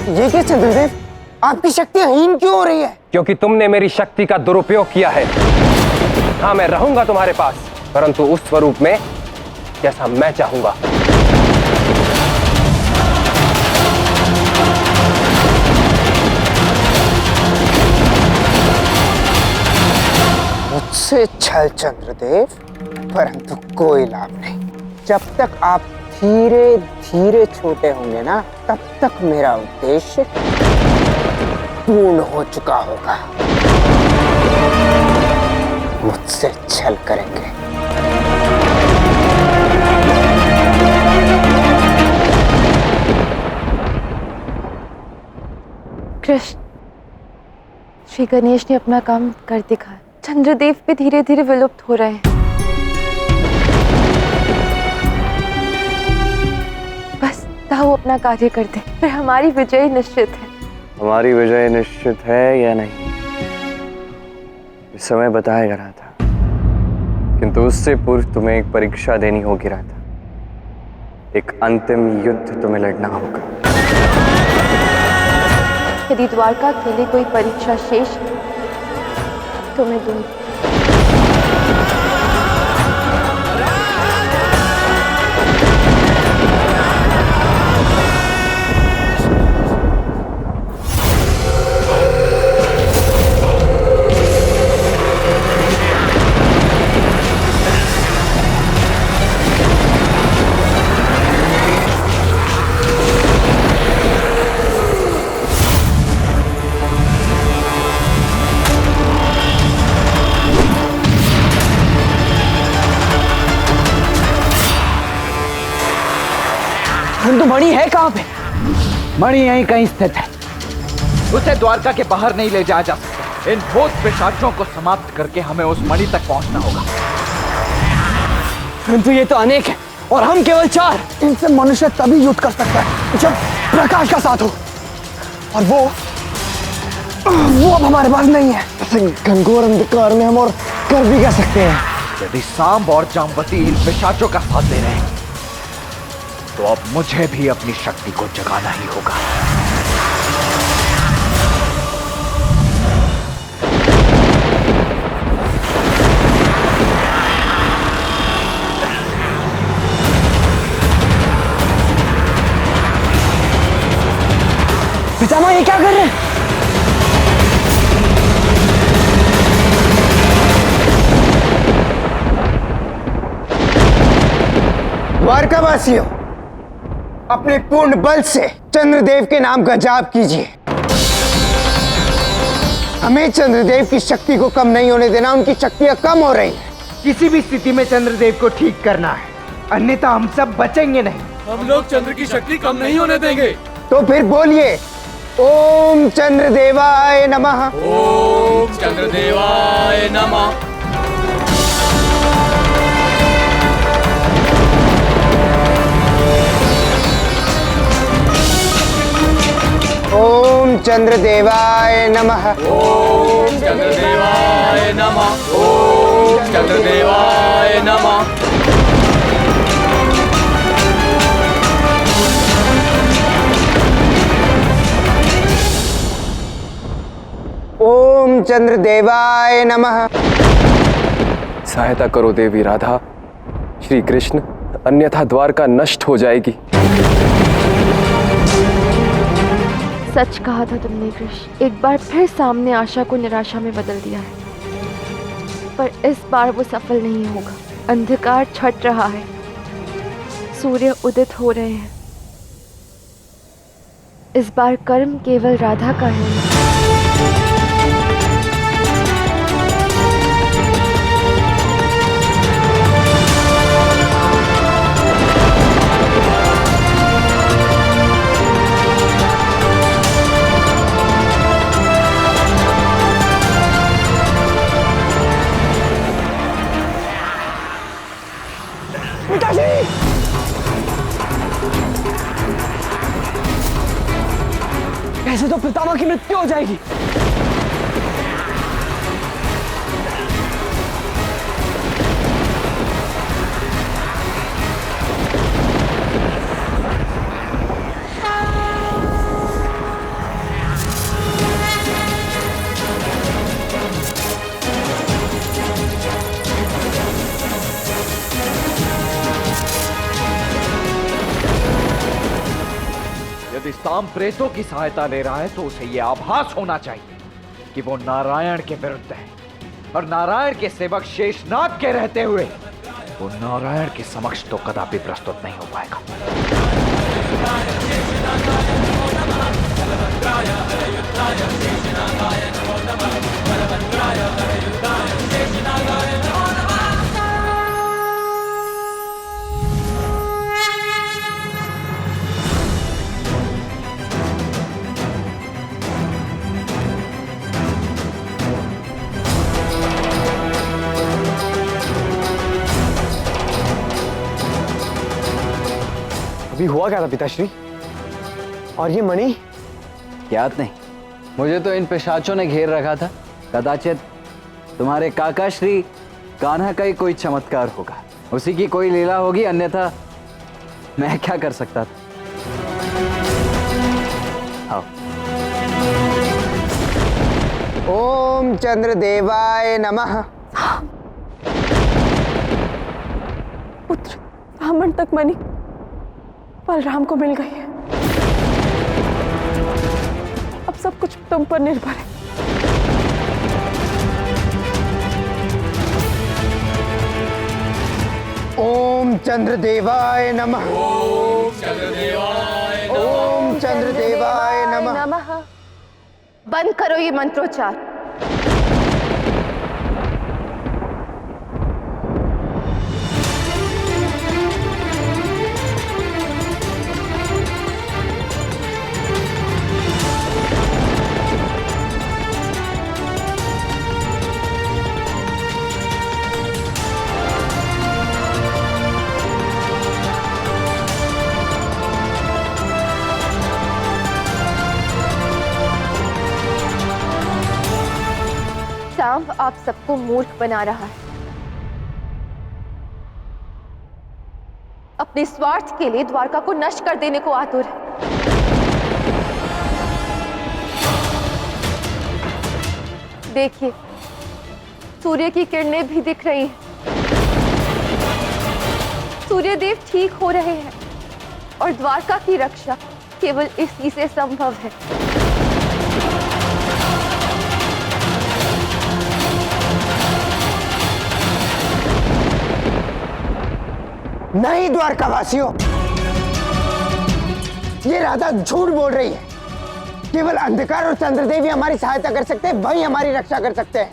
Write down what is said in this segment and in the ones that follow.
ये क्या चंद्रदेव, आपकी शक्ति हीन क्यों हो रही है? क्योंकि तुमने मेरी शक्ति का दुरुपयोग किया है। हाँ, मैं रहूंगा तुम्हारे पास, परंतु उस स्वरूप में जैसा मैं चाहूंगा। मुझसे छल चंद्रदेव, परंतु कोई लाभ नहीं। जब तक आप धीरे धीरे छोटे होंगे ना, तब तक मेरा उद्देश्य पूर्ण हो चुका होगा। मुझसे छल करेंगे। कृष्ण, श्री गणेश ने अपना काम कर दिखाया। चंद्रदेव भी धीरे धीरे विलुप्त हो रहे हैं। बस ताऊ अपना कार्य करते, फिर हमारी विजय निश्चित है। हमारी विजय निश्चित है या नहीं, इस समय बताएगा राधा, किंतु उससे पूर्व तुम्हें एक परीक्षा देनी होगी राधा। एक अंतिम युद्ध तुम्हें लड़ना होगा। यदि द्वारका के लिए कोई परीक्षा शेष तो मैं दूंगी। परंतु मणि है कहाँ पे? मणि यहीं कहीं स्थित है। उसे द्वारका के बाहर नहीं ले जाया जा सकता। इन भूत पिशाचों को समाप्त करके हमें उस मणि तक पहुंचना होगा। परंतु ये तो अनेक है और हम केवल 4। इनसे मनुष्य तभी युद्ध कर सकता है जब प्रकाश का साथ हो, और वो अब हमारे पास नहीं है। ऐसे घनघोर अंधकार में हम और कर भी क्या सकते हैं? यदि सांब और जामवती इन पिशाचों का साथ दे रहे हैं, तो अब मुझे भी अपनी शक्ति को जगाना ही होगा। पितामह, ये क्या कर रहे हैं? द्वारकावासियों, अपने पूर्ण बल से चंद्रदेव के नाम का जाप कीजिए। हमें चंद्रदेव की शक्ति को कम नहीं होने देना। उनकी शक्तियां कम हो रही हैं। किसी भी स्थिति में चंद्रदेव को ठीक करना है, अन्यथा हम सब बचेंगे नहीं। हम लोग चंद्र की शक्ति कम नहीं होने देंगे। तो फिर बोलिए, ओम चंद्रदेवाय नमः। ओम चंद्रदेवाय नमः। ओम चंद्रदेवाय नमः। ओम चंद्रदेवाय नमः। ओम चंद्रदेवाय नमः। ओम चंद्रदेवाय नमः। सहायता करो देवी राधा, श्री कृष्ण, अन्यथा द्वारका नष्ट हो जाएगी। सच कहा था तुमने कृष्ण। एक बार फिर सामने आशा को निराशा में बदल दिया है, पर इस बार वो सफल नहीं होगा। अंधकार छट रहा है, सूर्य उदित हो रहे हैं। इस बार कर्म केवल राधा का है। ऐसे तो पितामह की मृत्यु हो जाएगी। राम प्रेतों की सहायता ले रहा है तो उसे यह आभास होना चाहिए कि वो नारायण के विरुद्ध है, और नारायण के सेवक शेषनाग के रहते हुए वो नारायण के समक्ष तो कदापि प्रस्तुत नहीं हो पाएगा। अभी हुआ क्या था पिताश्री? और ये मणि? याद नहीं, मुझे तो इन पिशाचों ने घेर रखा था। कदाचित तुम्हारे काका श्री कान्हा का ही कोई चमत्कार होगा, उसी की कोई लीला होगी, अन्यथा मैं क्या कर सकता था। आओ। ओम चंद्रदेवाय नमः। पुत्र ब्राह्मण तक मणि बलराम को मिल गई है। अब सब कुछ तुम पर निर्भर है। ओम चंद्रदेवाय नमः। ओम चंद्रदेवाय नमः। ओम चंद्रदेवाय नमः। नमः। बंद करो ये मंत्रोच्चार। सांब आप सबको मूर्ख बना रहा है। अपने स्वार्थ के लिए द्वारका को नष्ट कर देने को आतुर है। देखिए, सूर्य की किरणें भी दिख रही हैं। सूर्यदेव ठीक हो रहे हैं और द्वारका की रक्षा केवल इसी से संभव है। नहीं द्वारकावासियों, ये राधा झूठ बोल रही है। केवल अंधकार और चंद्रदेव ही हमारी सहायता कर सकते हैं, वही हमारी रक्षा कर सकते हैं।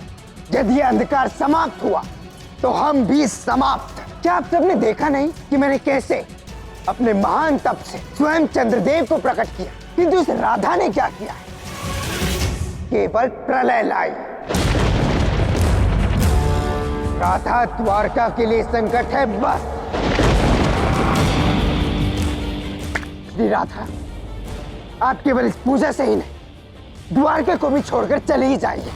यदि अंधकार समाप्त हुआ तो हम भी समाप्त। क्या आप सबने देखा नहीं कि मैंने कैसे अपने महान तप से स्वयं चंद्रदेव को प्रकट किया, किंतु इस राधा ने क्या किया है? केवल प्रलय लाई। राधा द्वारका के लिए संकट है बस। श्री राधा, आप केवल इस पूजा से ही नहीं, द्वारका को भी छोड़कर चले ही जाइए।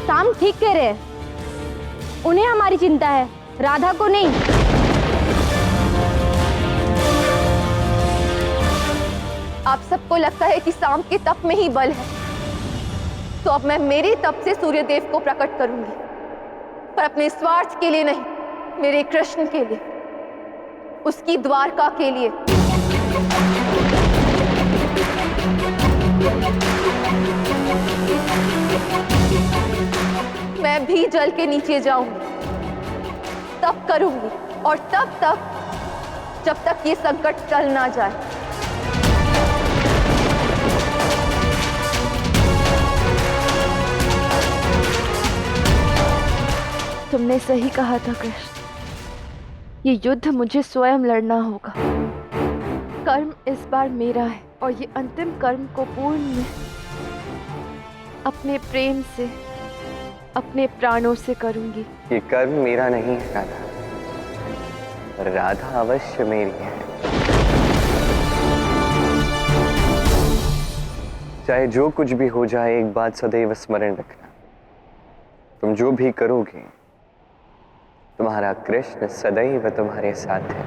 साम ठीक कह रहे हैं, उन्हें हमारी चिंता है, राधा को नहीं। आप सबको लगता है कि सांब के तप में ही बल है, तो अब मैं मेरे तप से सूर्यदेव को प्रकट करूंगी, पर अपने स्वार्थ के लिए नहीं, मेरे कृष्ण के लिए, उसकी द्वारका के लिए। मैं भी जल के नीचे जाऊंगी, तब करूंगी, और तब तक जब तक ये संकट टल ना जाए। तुमने सही कहा था कृष्ण, ये युद्ध मुझे स्वयं लड़ना होगा। कर्म इस बार मेरा है और ये अंतिम कर्म को पूर्ण में अपने प्रेम से, अपने प्राणों से करूंगी। ये कर्म मेरा नहीं है राधा, पर राधा अवश्य मेरी है। चाहे जो कुछ भी हो जाए, एक बात सदैव स्मरण रखना, तुम जो भी करोगे तुम्हारा कृष्ण सदैव तुम्हारे साथ है।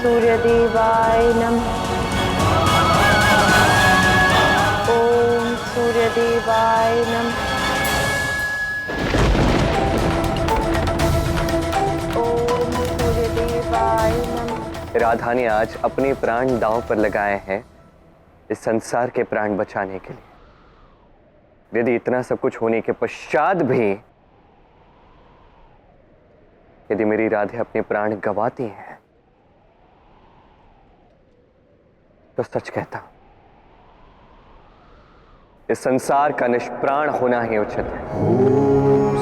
सूर्यदेवाय नमः। ओम सूर्यदेवाय नमः। ओम सूर्यदेवाय नमः। राधा ने आज अपने प्राण दांव पर लगाए हैं इस संसार के प्राण बचाने के लिए। यदि इतना सब कुछ होने के पश्चात भी यदि मेरी राधे अपने प्राण गंवाती है तो सच कहता हूं, इस संसार का निष्प्राण होना ही उचित है। ओम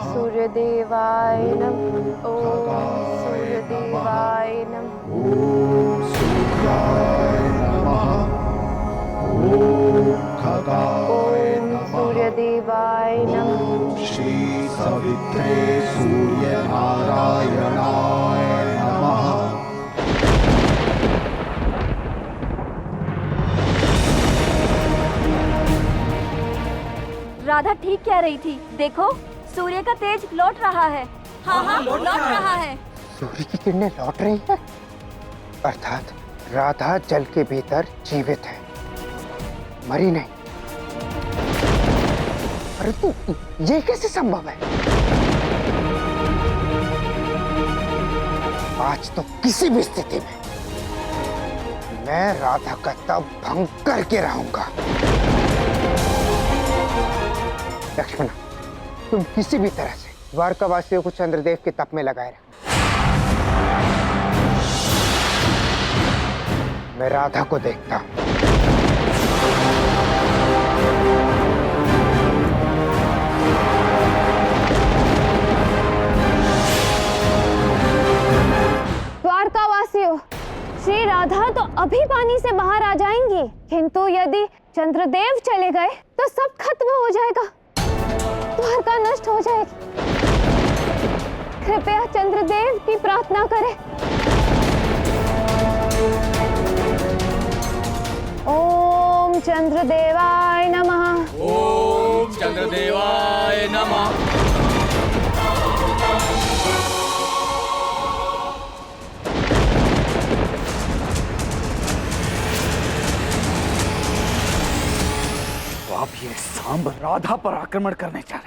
सूर्यदेवाय नमः। ओम सूर्यदेवाय नमः। ओम सूर्यदेवाय नमः। श्री सवित्रे सूर्य नारायणाय नमः। राधा ठीक कह रही थी, देखो सूर्य का तेज लौट रहा है। हाँ हाँ लौट रहा है। सूर्य की किरणें लौट रही है, अर्थात राधा जल के भीतर जीवित है, मरी नहीं। परंतु ये कैसे संभव है? आज तो किसी भी स्थिति में मैं राधा का तप भंग करके रहूंगा। लक्ष्मण, तुम किसी भी तरह से द्वारकावासियों को चंद्रदेव के तप में लगाए रखना। मैं राधा को देखता हूं। द्वारकावासियों, श्री राधा तो अभी पानी से बाहर आ जाएंगी, किंतु यदि चंद्रदेव चले गए तो सब खत्म हो जाएगा, द्वारका नष्ट हो जाएगी। कृपया चंद्रदेव की प्रार्थना करें। ओम चंद्रदेवाय नमः। ओम चंद्रदेवाय नमः। तो अब ये सांब राधा पर आक्रमण करने जा रहे हैं।